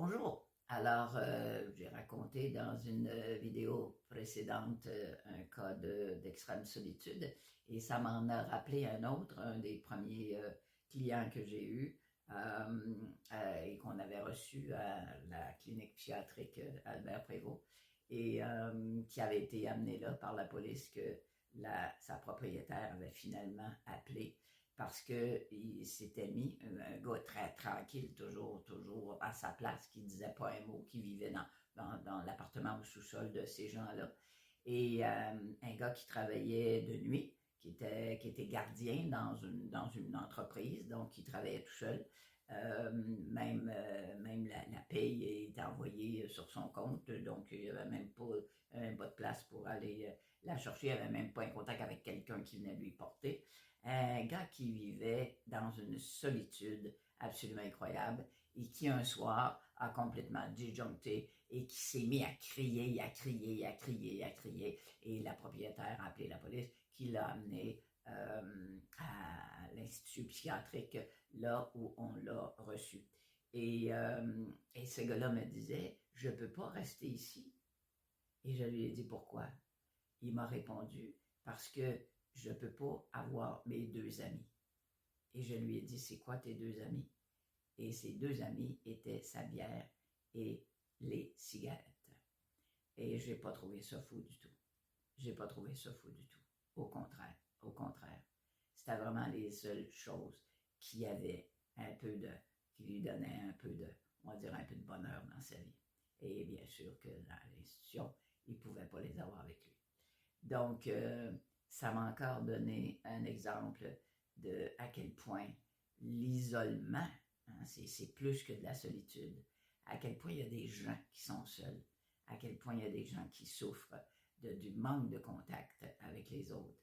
Bonjour. Alors, j'ai raconté dans une vidéo précédente un cas d'extrême solitude et ça m'en a rappelé un autre, un des premiers clients que j'ai eu et qu'on avait reçu à la clinique psychiatrique Albert Prévost et qui avait été amené là par la police que sa propriétaire avait finalement appelé parce qu'il s'était mis, un gars très tranquille, toujours à sa place, qui disait pas un mot, qui vivait dans l'appartement au sous-sol de ces gens-là. Et un gars qui travaillait de nuit, qui était gardien dans une entreprise, donc qui travaillait tout seul. Même la paye était envoyée sur son compte, donc il n'y avait même pas de place pour aller la chercher, il n'y avait même pas un contact avec quelqu'un qui venait lui porter. Un gars qui vivait dans une solitude absolument incroyable et qui un soir a complètement disjoncté et qui s'est mis à crier, à crier, à crier, à crier. Et la propriétaire a appelé la police qui l'a amené à l'institut psychiatrique, là où on l'a reçu. Et ce gars-là me disait, je ne peux pas rester ici. Et je lui ai dit, pourquoi? Il m'a répondu, parce que je ne peux pas avoir mes deux amis. Et je lui ai dit, c'est quoi tes deux amis? Et ses deux amis étaient sa bière et les cigarettes. Et je n'ai pas trouvé ça fou du tout. J'ai pas trouvé ça fou du tout. Au contraire, au contraire. C'était vraiment les seules choses qui lui donnaient un peu de, on va dire, un peu de bonheur dans sa vie. Et bien sûr que dans l'institution, il ne pouvait pas les avoir avec lui. Donc, ça m'a encore donné un exemple de à quel point l'isolement, hein, c'est plus que de la solitude, à quel point il y a des gens qui sont seuls, à quel point il y a des gens qui souffrent du manque de contact avec les autres.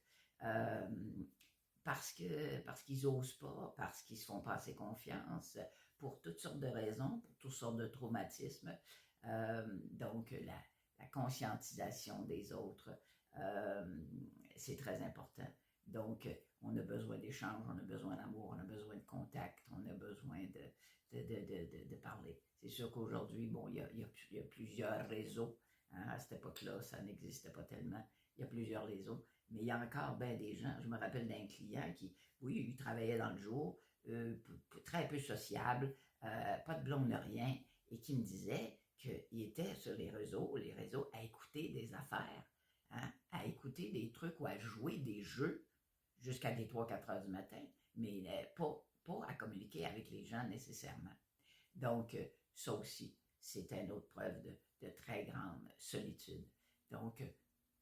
Parce qu'ils n'osent pas, parce qu'ils se font pas assez confiance, pour toutes sortes de raisons, pour toutes sortes de traumatismes. Donc, la conscientisation des autres, c'est très important. Donc, on a besoin d'échange, on a besoin d'amour, on a besoin de contact, on a besoin de parler. C'est sûr qu'aujourd'hui, bon, il y a plusieurs réseaux. Hein, à cette époque-là, ça n'existait pas tellement. Il y a plusieurs réseaux. Mais il y a encore bien des gens. Je me rappelle d'un client qui, oui, il travaillait dans le jour, très peu sociable, pas de blonde, rien, et qui me disait qu'il était sur les réseaux, à écouter des affaires, hein, à écouter des trucs ou à jouer des jeux jusqu'à des 3-4 heures du matin, mais pas à communiquer avec les gens nécessairement. Donc, ça aussi, c'est une autre preuve de très grande solitude. Donc,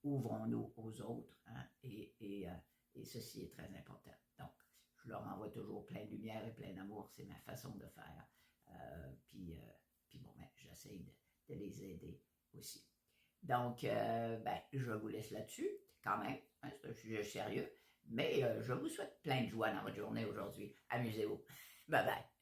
ouvrons-nous aux autres, hein, et ceci est très important. Donc, je leur envoie toujours plein de lumière et plein d'amour, c'est ma façon de faire. Puis bon, ben, j'essaie de les aider aussi. Donc, je vous laisse là-dessus, quand même, hein, c'est un sujet sérieux, mais je vous souhaite plein de joie dans votre journée aujourd'hui. Amusez-vous. Bye bye.